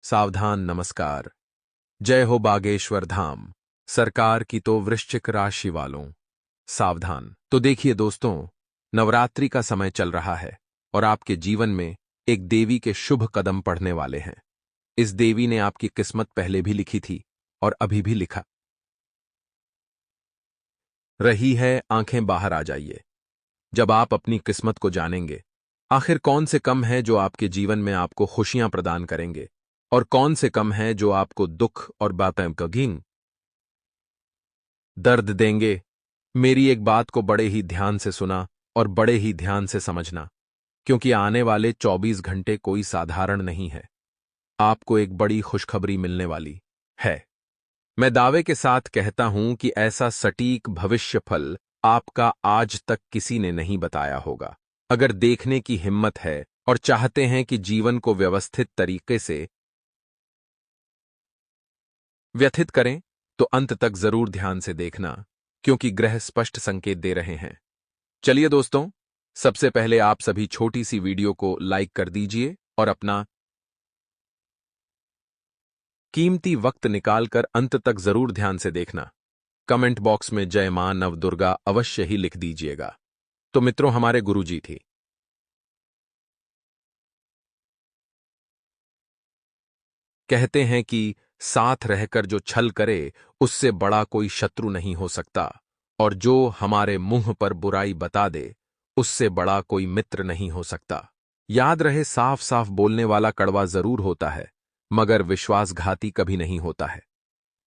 सावधान नमस्कार। जय हो बागेश्वर धाम। सरकार की तो वृश्चिक राशि वालों सावधान। तो देखिए दोस्तों, नवरात्रि का समय चल रहा है और आपके जीवन में एक देवी के शुभ कदम पड़ने वाले हैं। इस देवी ने आपकी किस्मत पहले भी लिखी थी और अभी भी लिखा रही है। आंखें बाहर आ जाइए जब आप अपनी किस्मत को जानेंगे। आखिर कौन से कम है जो आपके जीवन में आपको खुशियां प्रदान करेंगे और कौन से कम है जो आपको दुख और बातें कगीन दर्द देंगे। मेरी एक बात को बड़े ही ध्यान से सुना और बड़े ही ध्यान से समझना, क्योंकि आने वाले 24 घंटे कोई साधारण नहीं है। आपको एक बड़ी खुशखबरी मिलने वाली है। मैं दावे के साथ कहता हूं कि ऐसा सटीक भविष्य फल आपका आज तक किसी ने नहीं बताया होगा। अगर देखने की हिम्मत है और चाहते हैं कि जीवन को व्यवस्थित तरीके से व्यथित करें, तो अंत तक जरूर ध्यान से देखना, क्योंकि ग्रह स्पष्ट संकेत दे रहे हैं। चलिए दोस्तों, सबसे पहले आप सभी छोटी सी वीडियो को लाइक कर दीजिए और अपना कीमती वक्त निकालकर अंत तक जरूर ध्यान से देखना। कमेंट बॉक्स में जय मां नवदुर्गा अवश्य ही लिख दीजिएगा। तो मित्रों, हमारे गुरुजी थी कहते हैं कि साथ रहकर जो छल करे उससे बड़ा कोई शत्रु नहीं हो सकता, और जो हमारे मुंह पर बुराई बता दे उससे बड़ा कोई मित्र नहीं हो सकता। याद रहे, साफ साफ बोलने वाला कड़वा जरूर होता है, मगर विश्वासघाती कभी नहीं होता है।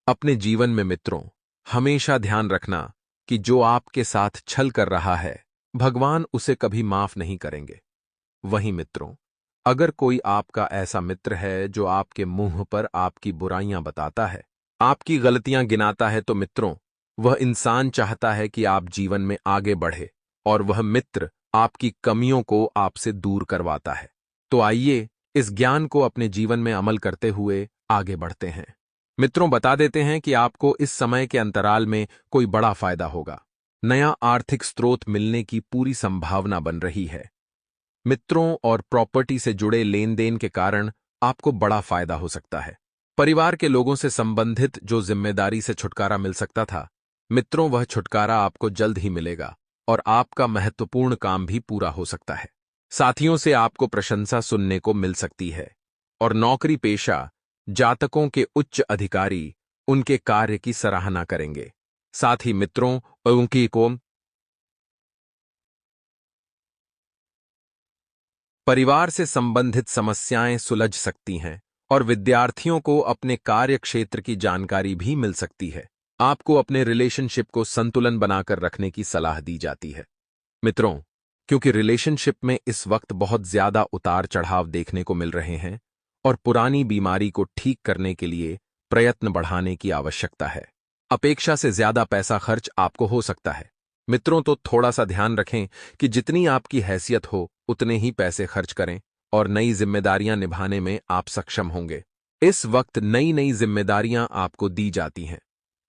अपने जीवन में मित्रों, हमेशा ध्यान रखना कि जो आपके साथ छल कर रहा है, भगवान उसे कभी माफ नहीं करेंगे। वहीं मित्रों, अगर कोई आपका ऐसा मित्र है जो आपके मुंह पर आपकी बुराइयां बताता है, आपकी गलतियां गिनाता है, तो मित्रों, वह इंसान चाहता है कि आप जीवन में आगे बढ़े, और वह मित्र आपकी कमियों को आपसे दूर करवाता है। तो आइए इस ज्ञान को अपने जीवन में अमल करते हुए आगे बढ़ते हैं। मित्रों, बता देते हैं कि आपको इस समय के अंतराल में कोई बड़ा फायदा होगा। नया आर्थिक स्रोत मिलने की पूरी संभावना बन रही है। मित्रों और प्रॉपर्टी से जुड़े लेन देन के कारण आपको बड़ा फायदा हो सकता है। परिवार के लोगों से संबंधित जो जिम्मेदारी से छुटकारा मिल सकता था, मित्रों, वह छुटकारा आपको जल्द ही मिलेगा और आपका महत्वपूर्ण काम भी पूरा हो सकता है। साथियों से आपको प्रशंसा सुनने को मिल सकती है, और नौकरी पेशा जातकों के उच्च अधिकारी उनके कार्य की सराहना करेंगे। साथ ही मित्रों, उनकी को परिवार से संबंधित समस्याएं सुलझ सकती हैं, और विद्यार्थियों को अपने कार्य क्षेत्र की जानकारी भी मिल सकती है। आपको अपने रिलेशनशिप को संतुलन बनाकर रखने की सलाह दी जाती है। मित्रों, क्योंकि रिलेशनशिप में इस वक्त बहुत ज्यादा उतार चढ़ाव देखने को मिल रहे हैं, और पुरानी बीमारी को ठीक करने के लिए प्रयत्न बढ़ाने की आवश्यकता है। अपेक्षा से ज्यादा पैसा खर्च आपको हो सकता है। मित्रों, तो थोड़ा सा ध्यान रखें कि जितनी आपकी हैसियत हो उतने ही पैसे खर्च करें, और नई जिम्मेदारियां निभाने में आप सक्षम होंगे। इस वक्त नई नई जिम्मेदारियां आपको दी जाती हैं।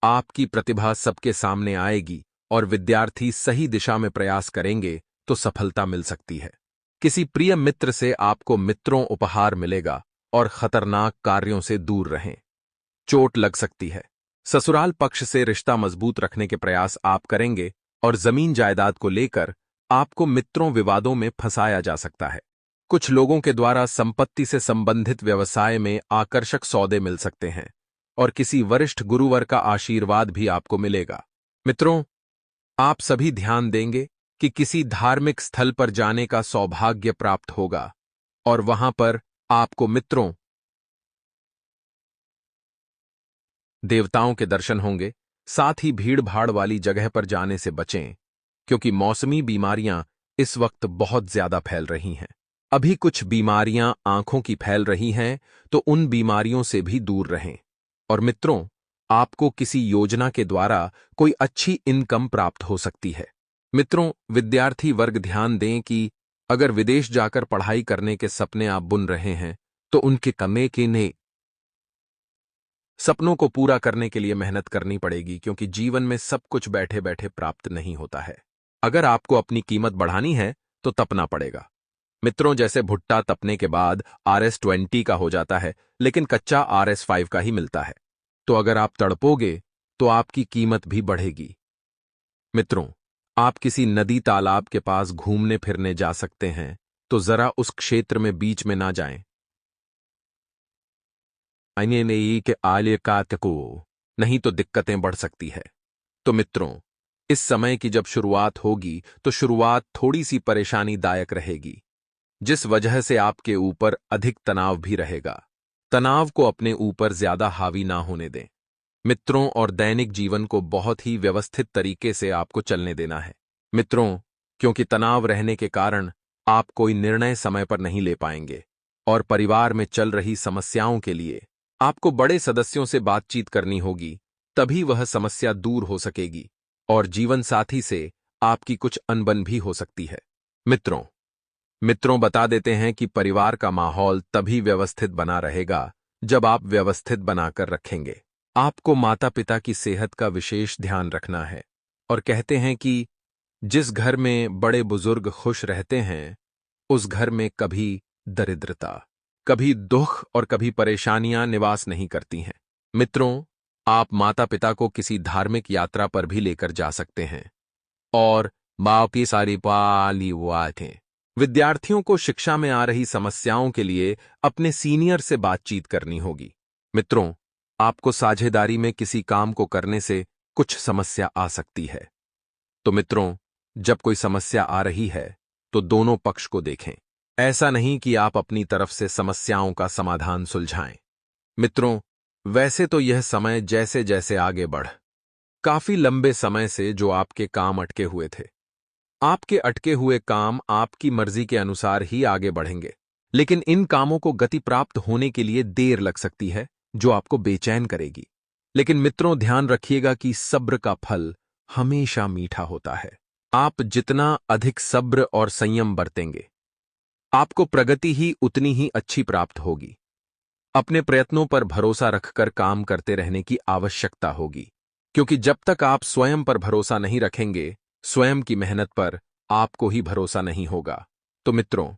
आपकी प्रतिभा सबके सामने आएगी, और विद्यार्थी सही दिशा में प्रयास करेंगे तो सफलता मिल सकती है। किसी प्रिय मित्र से आपको मित्रों उपहार मिलेगा, और खतरनाक कार्यों से दूर रहें। चोट लग सकती है। ससुराल पक्ष से रिश्ता मजबूत रखने के प्रयास आप करेंगे, और जमीन जायदाद को लेकर आपको मित्रों विवादों में फंसाया जा सकता है। कुछ लोगों के द्वारा संपत्ति से संबंधित व्यवसाय में आकर्षक सौदे मिल सकते हैं, और किसी वरिष्ठ गुरुवर का आशीर्वाद भी आपको मिलेगा। मित्रों, आप सभी ध्यान देंगे कि किसी धार्मिक स्थल पर जाने का सौभाग्य प्राप्त होगा, और वहां पर आपको मित्रों देवताओं के दर्शन होंगे। साथ ही भीड़ भाड़ वाली जगह पर जाने से बचें, क्योंकि मौसमी बीमारियां इस वक्त बहुत ज्यादा फैल रही हैं। अभी कुछ बीमारियां आंखों की फैल रही हैं, तो उन बीमारियों से भी दूर रहें। और मित्रों, आपको किसी योजना के द्वारा कोई अच्छी इनकम प्राप्त हो सकती है। मित्रों, विद्यार्थी वर्ग ध्यान दें कि अगर विदेश जाकर पढ़ाई करने के सपने आप बुन रहे हैं, तो उनके कमे के ने सपनों को पूरा करने के लिए मेहनत करनी पड़ेगी, क्योंकि जीवन में सब कुछ बैठे बैठे प्राप्त नहीं होता है। अगर आपको अपनी कीमत बढ़ानी है तो तपना पड़ेगा। मित्रों, जैसे भुट्टा तपने के बाद RS-20 का हो जाता है, लेकिन कच्चा RS-5 का ही मिलता है। तो अगर आप तड़पोगे तो आपकी कीमत भी बढ़ेगी। मित्रों, आप किसी नदी तालाब के पास घूमने फिरने जा सकते हैं, तो जरा उस क्षेत्र में बीच में ना जाएं। के आले को नहीं तो दिक्कतें बढ़ सकती है। तो मित्रों, इस समय की जब शुरुआत होगी तो शुरुआत थोड़ी सी परेशानीदायक रहेगी, जिस वजह से आपके ऊपर अधिक तनाव भी रहेगा। तनाव को अपने ऊपर ज्यादा हावी ना होने दें मित्रों, और दैनिक जीवन को बहुत ही व्यवस्थित तरीके से आपको चलने देना है मित्रों, क्योंकि तनाव रहने के कारण आप कोई निर्णय समय पर नहीं ले पाएंगे और परिवार में चल रही समस्याओं के लिए आपको बड़े सदस्यों से बातचीत करनी होगी, तभी वह समस्या दूर हो सकेगी और जीवन साथी से आपकी कुछ अनबन भी हो सकती है। मित्रों बता देते हैं कि परिवार का माहौल तभी व्यवस्थित बना रहेगा जब आप व्यवस्थित बनाकर रखेंगे। आपको माता पिता की सेहत का विशेष ध्यान रखना है और कहते हैं कि जिस घर में बड़े बुजुर्ग खुश रहते हैं, उस घर में कभी दरिद्रता, कभी दुख और कभी परेशानियां निवास नहीं करती हैं। मित्रों, आप माता पिता को किसी धार्मिक यात्रा पर भी लेकर जा सकते हैं और बाकी सारी पाली बातें। विद्यार्थियों को शिक्षा में आ रही समस्याओं के लिए अपने सीनियर से बातचीत करनी होगी। मित्रों, आपको साझेदारी में किसी काम को करने से कुछ समस्या आ सकती है। तो मित्रों, जब कोई समस्या आ रही है तो दोनों पक्ष को देखें। ऐसा नहीं कि आप अपनी तरफ से समस्याओं का समाधान सुलझाएं। मित्रों, वैसे तो यह समय जैसे जैसे आगे बढ़, काफी लंबे समय से जो आपके काम अटके हुए थे, आपके अटके हुए काम आपकी मर्जी के अनुसार ही आगे बढ़ेंगे, लेकिन इन कामों को गति प्राप्त होने के लिए देर लग सकती है, जो आपको बेचैन करेगी। लेकिन मित्रों, ध्यान रखिएगा कि सब्र का फल हमेशा मीठा होता है। आप जितना अधिक सब्र और संयम बरतेंगे, आपको प्रगति ही उतनी ही अच्छी प्राप्त होगी। अपने प्रयत्नों पर भरोसा रखकर काम करते रहने की आवश्यकता होगी, क्योंकि जब तक आप स्वयं पर भरोसा नहीं रखेंगे, स्वयं की मेहनत पर आपको ही भरोसा नहीं होगा। तो मित्रों,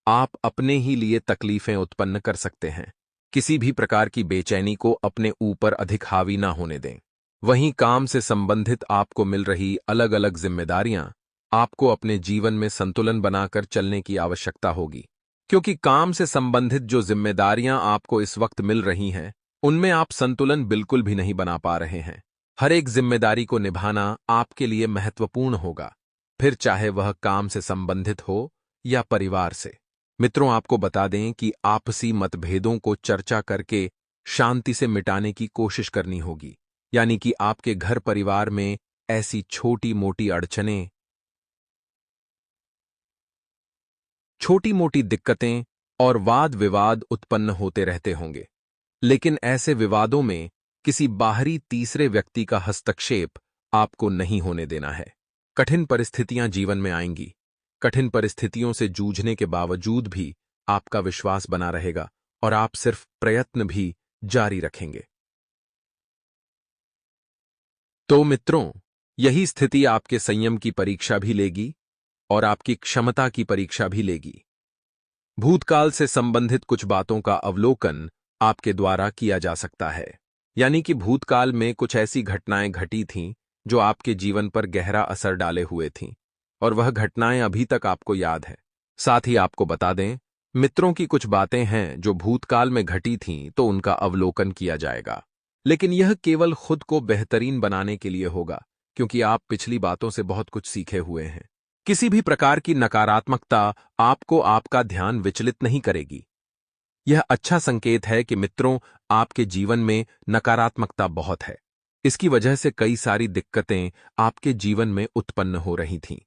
आप अपने ही लिए तकलीफें उत्पन्न कर सकते हैं। किसी भी प्रकार की बेचैनी को अपने ऊपर अधिक हावी ना होने दें। वहीं काम से संबंधित आपको मिल रही अलग अलग जिम्मेदारियां, आपको अपने जीवन में संतुलन बनाकर चलने की आवश्यकता होगी, क्योंकि काम से संबंधित जो जिम्मेदारियां आपको इस वक्त मिल रही हैं, उनमें आप संतुलन बिल्कुल भी नहीं बना पा रहे हैं। हर एक जिम्मेदारी को निभाना आपके लिए महत्वपूर्ण होगा, फिर चाहे वह काम से संबंधित हो या परिवार से। मित्रों, आपको बता दें कि आपसी मतभेदों को चर्चा करके शांति से मिटाने की कोशिश करनी होगी, यानी कि आपके घर परिवार में ऐसी छोटी मोटी अड़चनें, छोटी मोटी दिक्कतें और वाद विवाद उत्पन्न होते रहते होंगे, लेकिन ऐसे विवादों में किसी बाहरी तीसरे व्यक्ति का हस्तक्षेप आपको नहीं होने देना है। कठिन परिस्थितियां जीवन में आएंगी, कठिन परिस्थितियों से जूझने के बावजूद भी आपका विश्वास बना रहेगा और आप सिर्फ प्रयत्न भी जारी रखेंगे। तो मित्रों, यही स्थिति आपके संयम की परीक्षा भी लेगी और आपकी क्षमता की परीक्षा भी लेगी। भूतकाल से संबंधित कुछ बातों का अवलोकन आपके द्वारा किया जा सकता है, यानी कि भूतकाल में कुछ ऐसी घटनाएं घटी थीं जो आपके जीवन पर गहरा असर डाले हुए थीं, और वह घटनाएं अभी तक आपको याद है। साथ ही आपको बता दें, मित्रों की कुछ बातें हैं जो भूतकाल में घटी थीं, तो उनका अवलोकन किया जाएगा, लेकिन यह केवल खुद को बेहतरीन बनाने के लिए होगा, क्योंकि आप पिछली बातों से बहुत कुछ सीखे हुए हैं। किसी भी प्रकार की नकारात्मकता आपको आपका ध्यान विचलित नहीं करेगी। यह अच्छा संकेत है कि मित्रों, आपके जीवन में नकारात्मकता बहुत है। इसकी वजह से कई सारी दिक्कतें आपके जीवन में उत्पन्न हो रही थीं।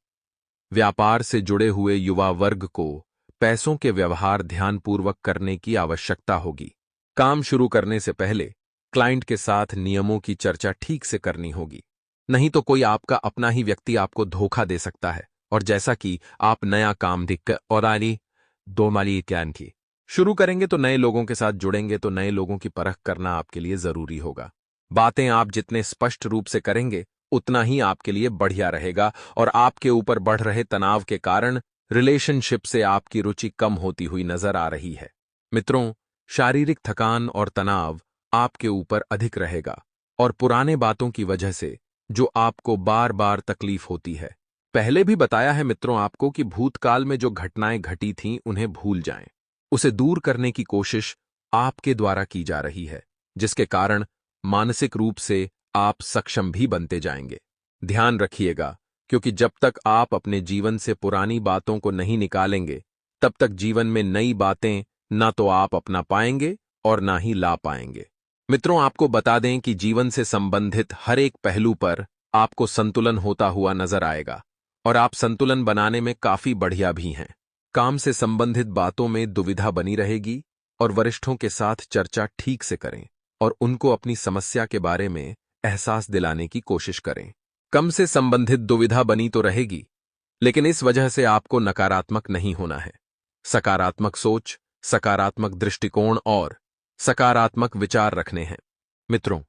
व्यापार से जुड़े हुए युवा वर्ग को पैसों के व्यवहार ध्यानपूर्वक करने की आवश्यकता होगी। काम शुरू करने से पहले क्लाइंट के साथ नियमों की चर्चा ठीक से करनी होगी, नहीं तो कोई आपका अपना ही व्यक्ति आपको धोखा दे सकता है। और जैसा कि आप नया काम दिख और आली दो माली ज्ञान की शुरू करेंगे, तो नए लोगों के साथ जुड़ेंगे, तो नए लोगों की परख करना आपके लिए जरूरी होगा। बातें आप जितने स्पष्ट रूप से करेंगे, उतना ही आपके लिए बढ़िया रहेगा और आपके ऊपर बढ़ रहे तनाव के कारण रिलेशनशिप से आपकी रुचि कम होती हुई नजर आ रही है। मित्रों, शारीरिक थकान और तनाव आपके ऊपर अधिक रहेगा और पुराने बातों की वजह से जो आपको बार बार तकलीफ होती है। पहले भी बताया है मित्रों आपको कि भूतकाल में जो घटनाएं घटी थीं उन्हें भूल जाएं। उसे दूर करने की कोशिश आपके द्वारा की जा रही है, जिसके कारण मानसिक रूप से आप सक्षम भी बनते जाएंगे। ध्यान रखिएगा, क्योंकि जब तक आप अपने जीवन से पुरानी बातों को नहीं निकालेंगे, तब तक जीवन में नई बातें ना तो आप अपना पाएंगे और ना ही ला पाएंगे। मित्रों, आपको बता दें कि जीवन से संबंधित हर एक पहलू पर आपको संतुलन होता हुआ नजर आएगा और आप संतुलन बनाने में काफी बढ़िया भी हैं। काम से संबंधित बातों में दुविधा बनी रहेगी और वरिष्ठों के साथ चर्चा ठीक से करें और उनको अपनी समस्या के बारे में एहसास दिलाने की कोशिश करें। कम से संबंधित दुविधा बनी तो रहेगी, लेकिन इस वजह से आपको नकारात्मक नहीं होना है। सकारात्मक सोच, सकारात्मक दृष्टिकोण और सकारात्मक विचार रखने हैं। मित्रों,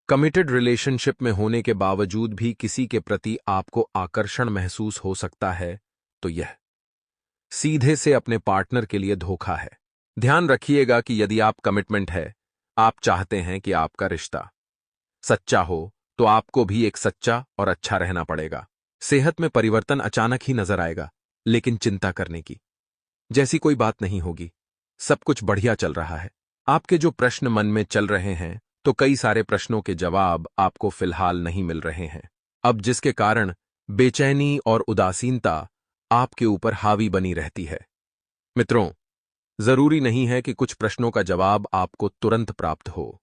कमिटेड रिलेशनशिप में होने के बावजूद भी किसी के प्रति आपको आकर्षण महसूस हो सकता है, तो यह सीधे से अपने पार्टनर के लिए धोखा है। ध्यान रखिएगा कि यदि आप कमिटमेंट है, आप चाहते हैं कि आपका रिश्ता सच्चा हो, तो आपको भी एक सच्चा और अच्छा रहना पड़ेगा। सेहत में परिवर्तन अचानक ही नजर आएगा, लेकिन चिंता करने की जैसी कोई बात नहीं होगी। सब कुछ बढ़िया चल रहा है। आपके जो प्रश्न मन में चल रहे हैं, तो कई सारे प्रश्नों के जवाब आपको फिलहाल नहीं मिल रहे हैं, अब जिसके कारण बेचैनी और उदासीनता आपके ऊपर हावी बनी रहती है। मित्रों, जरूरी नहीं है कि कुछ प्रश्नों का जवाब आपको तुरंत प्राप्त हो।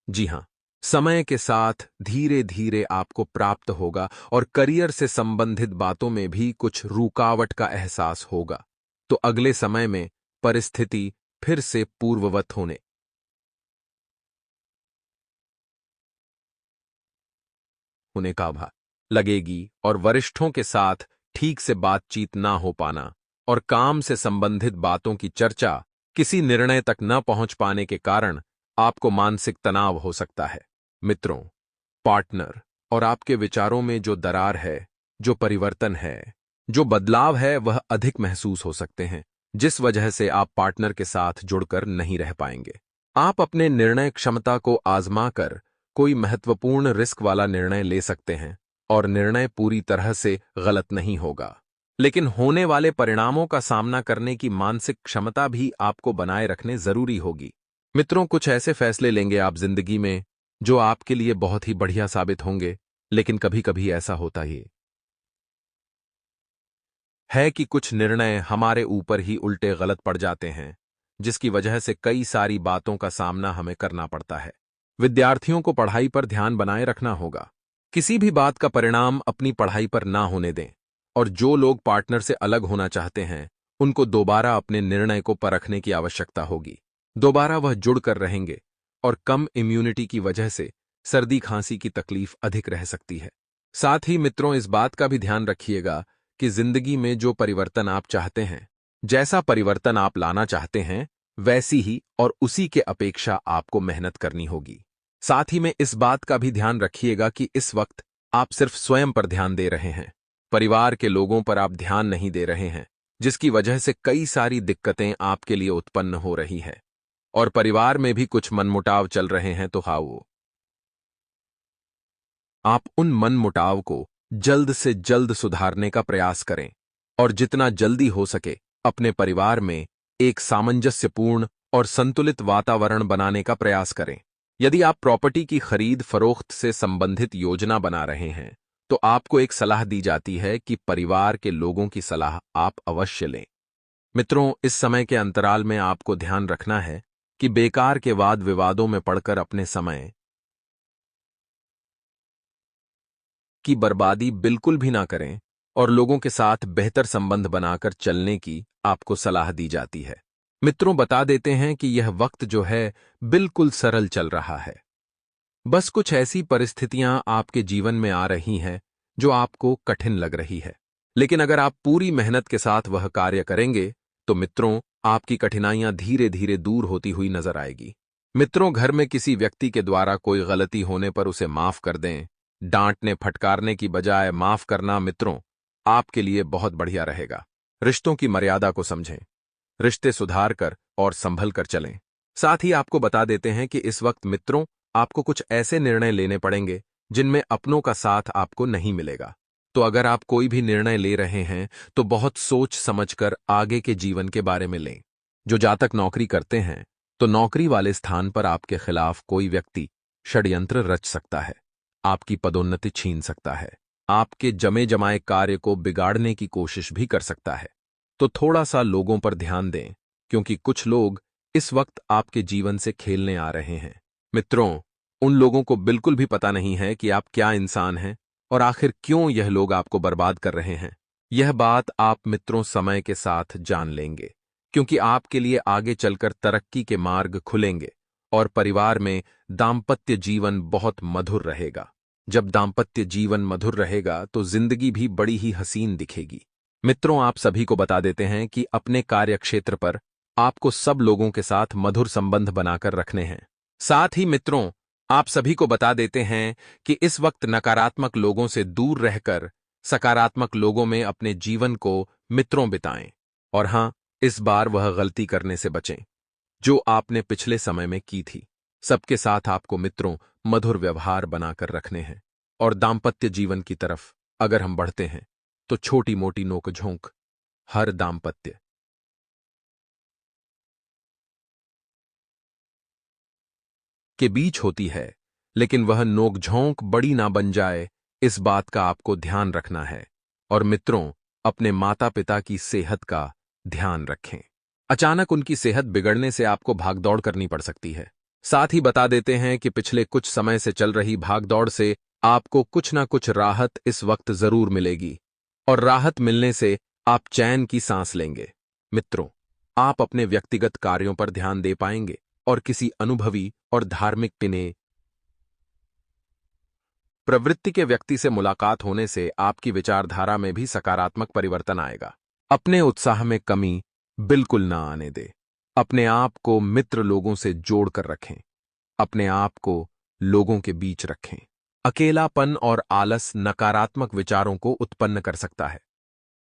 जी हां, समय के साथ धीरे धीरे आपको प्राप्त होगा और करियर से संबंधित बातों में भी कुछ रुकावट का एहसास होगा। तो अगले समय में परिस्थिति फिर से पूर्ववत होने का भा लगेगी और वरिष्ठों के साथ ठीक से बातचीत ना हो पाना और काम से संबंधित बातों की चर्चा किसी निर्णय तक न पहुंच पाने के कारण आपको मानसिक तनाव हो सकता है। मित्रों, पार्टनर और आपके विचारों में जो दरार है, जो परिवर्तन है, जो बदलाव है, वह अधिक महसूस हो सकते हैं, जिस वजह से आप पार्टनर के साथ जुड़कर नहीं रह पाएंगे। आप अपने निर्णय क्षमता को आजमा कर कोई महत्वपूर्ण रिस्क वाला निर्णय ले सकते हैं और निर्णय पूरी तरह से गलत नहीं होगा, लेकिन होने वाले परिणामों का सामना करने की मानसिक क्षमता भी आपको बनाए रखने जरूरी होगी। मित्रों, कुछ ऐसे फैसले लेंगे आप जिंदगी में जो आपके लिए बहुत ही बढ़िया साबित होंगे, लेकिन कभी कभी ऐसा होता ही है कि कुछ निर्णय हमारे ऊपर ही उल्टे गलत पड़ जाते हैं, जिसकी वजह से कई सारी बातों का सामना हमें करना पड़ता है। विद्यार्थियों को पढ़ाई पर ध्यान बनाए रखना होगा। किसी भी बात का परिणाम अपनी पढ़ाई पर ना होने दें और जो लोग पार्टनर से अलग होना चाहते हैं, उनको दोबारा अपने निर्णय को परखने की आवश्यकता होगी। दोबारा वह जुड़कर रहेंगे और कम इम्यूनिटी की वजह से सर्दी खांसी की तकलीफ अधिक रह सकती है। साथ ही मित्रों, इस बात का भी ध्यान रखिएगा कि जिंदगी में जो परिवर्तन आप चाहते हैं, जैसा परिवर्तन आप लाना चाहते हैं, वैसी ही और उसी के अपेक्षा आपको मेहनत करनी होगी। साथ ही में इस बात का भी ध्यान रखिएगा कि इस वक्त आप सिर्फ स्वयं पर ध्यान दे रहे हैं, परिवार के लोगों पर आप ध्यान नहीं दे रहे हैं, जिसकी वजह से कई सारी दिक्कतें आपके लिए उत्पन्न हो रही हैं और परिवार में भी कुछ मनमुटाव चल रहे हैं। तो हाँ, आप उन मनमुटाव को जल्द से जल्द सुधारने का प्रयास करें और जितना जल्दी हो सके अपने परिवार में एक सामंजस्यपूर्ण और संतुलित वातावरण बनाने का प्रयास करें। यदि आप प्रॉपर्टी की खरीद फरोख्त से संबंधित योजना बना रहे हैं, तो आपको एक सलाह दी जाती है कि परिवार के लोगों की सलाह आप अवश्य लें। मित्रों, इस समय के अंतराल में आपको ध्यान रखना है कि बेकार के वाद विवादों में पड़कर अपने समय की बर्बादी बिल्कुल भी ना करें और लोगों के साथ बेहतर संबंध बनाकर चलने की आपको सलाह दी जाती है। मित्रों, बता देते हैं कि यह वक्त जो है बिल्कुल सरल चल रहा है। बस कुछ ऐसी परिस्थितियां आपके जीवन में आ रही हैं जो आपको कठिन लग रही है, लेकिन अगर आप पूरी मेहनत के साथ वह कार्य करेंगे, तो मित्रों, आपकी कठिनाइयां धीरे धीरे दूर होती हुई नजर आएगी। मित्रों, घर में किसी व्यक्ति के द्वारा कोई गलती होने पर उसे माफ कर दें। डांटने फटकारने की बजाय माफ करना मित्रों आपके लिए बहुत बढ़िया रहेगा। रिश्तों की मर्यादा को समझें। रिश्ते सुधार कर और संभल कर चलें। साथ ही आपको बता देते हैं कि इस वक्त मित्रों, आपको कुछ ऐसे निर्णय लेने पड़ेंगे जिनमें अपनों का साथ आपको नहीं मिलेगा। तो अगर आप कोई भी निर्णय ले रहे हैं तो बहुत सोच समझकर आगे के जीवन के बारे में लें। जो जातक नौकरी करते हैं तो नौकरी वाले स्थान पर आपके खिलाफ कोई व्यक्ति षड्यंत्र रच सकता है, आपकी पदोन्नति छीन सकता है, आपके जमे जमाए कार्य को बिगाड़ने की कोशिश भी कर सकता है। तो थोड़ा सा लोगों पर ध्यान दें, क्योंकि कुछ लोग इस वक्त आपके जीवन से खेलने आ रहे हैं। मित्रों, उन लोगों को बिल्कुल भी पता नहीं है कि आप क्या इंसान हैं और आखिर क्यों यह लोग आपको बर्बाद कर रहे हैं। यह बात आप मित्रों समय के साथ जान लेंगे, क्योंकि आपके लिए आगे चलकर तरक्की के मार्ग खुलेंगे और परिवार में दाम्पत्य जीवन बहुत मधुर रहेगा। जब दाम्पत्य जीवन मधुर रहेगा तो जिंदगी भी बड़ी ही हसीन दिखेगी। मित्रों, आप सभी को बता देते हैं कि अपने कार्यक्षेत्र पर आपको सब लोगों के साथ मधुर संबंध बनाकर रखने हैं। साथ ही मित्रों, आप सभी को बता देते हैं कि इस वक्त नकारात्मक लोगों से दूर रहकर सकारात्मक लोगों में अपने जीवन को मित्रों बिताएं। और हां, इस बार वह गलती करने से बचें जो आपने पिछले समय में की थी। सबके साथ आपको मित्रों मधुर व्यवहार बनाकर रखने हैं। और दाम्पत्य जीवन की तरफ अगर हम बढ़ते हैं तो छोटी मोटी नोकझोंक हर दाम्पत्य के बीच होती है, लेकिन वह नोकझोंक बड़ी ना बन जाए, इस बात का आपको ध्यान रखना है। और मित्रों, अपने माता पिता की सेहत का ध्यान रखें। अचानक उनकी सेहत बिगड़ने से आपको भागदौड़ करनी पड़ सकती है। साथ ही बता देते हैं कि पिछले कुछ समय से चल रही भागदौड़ से आपको कुछ ना कुछ राहत इस वक्त जरूर मिलेगी, और राहत मिलने से आप चैन की सांस लेंगे। मित्रों, आप अपने व्यक्तिगत कार्यों पर ध्यान दे पाएंगे और किसी अनुभवी और धार्मिक पिने प्रवृत्ति के व्यक्ति से मुलाकात होने से आपकी विचारधारा में भी सकारात्मक परिवर्तन आएगा। अपने उत्साह में कमी बिल्कुल ना आने दे। अपने आप को मित्र लोगों से जोड़कर रखें। अपने आप को लोगों के बीच रखें। अकेलापन और आलस नकारात्मक विचारों को उत्पन्न कर सकता है।